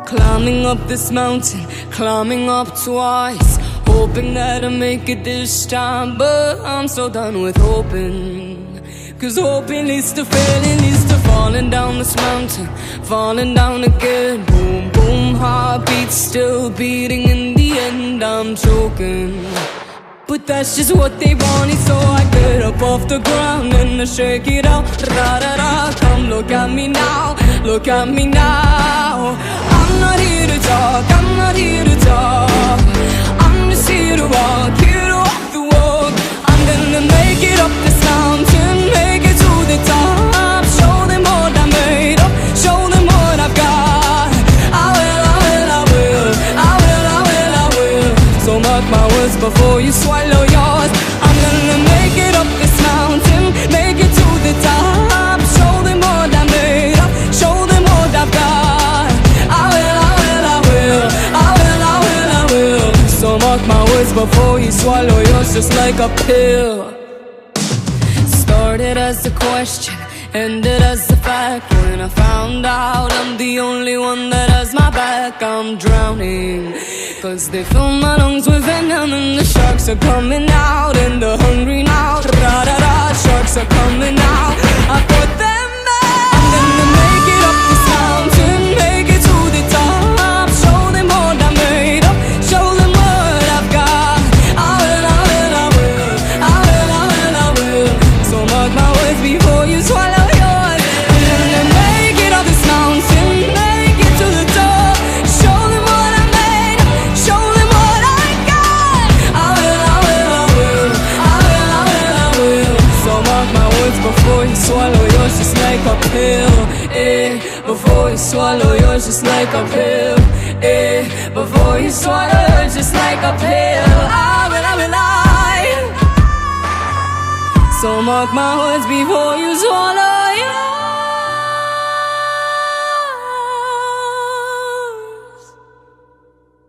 Climbing up this mountain, climbing up twice, hoping that I make it this time. But I'm so done with hoping, 'cause hoping leads to failing, leads to falling down this mountain, falling down again. Boom, boom, heartbeat still beating. In the end I'm choking, but that's just what they wanted. So I get up off the ground and I shake it out. Ra-da-da, come look at me now, look at me now. I'm not here to talk, I'm not here to talk. I'm just here to walk the walk. I'm gonna make it up this mountain, make it to the top. Show them what I made of, show them what I've got. I will, I will, I will, I will, I will, I will. So mark my words before you swallow yours. I'm gonna make it up this mountain, make it to the top. Show them what I made of, show them what I've got. I will, I will, I will, I will, I will, I will. So mark my words before you swallow yours, just like a pill. Started as a question, ended as a fact. When I found out I'm the only one that has my back, I'm drowning, 'cause they fill my lungs with venom. And the sharks are coming out, and they're hungry now. Ra-da-da, sharks are coming out, I put them back. I'm gonna make it up this mountain, make it to the top. Show them what I made of, show them what I've got. I will, I will, I will, I will, I will, I will. So mark my words before you swallow yours. I'm gonna make it up this mountain, make it to the top. Show them what I made, show them what I got. I will, I will, I will, I will, I will, I will. So mark my words before you swallow yours, just like a pill. Before you swallow yours, just like a pill. Before you swallow yours, just like a pill. I will, I will, I. So mark my words before you swallow yours.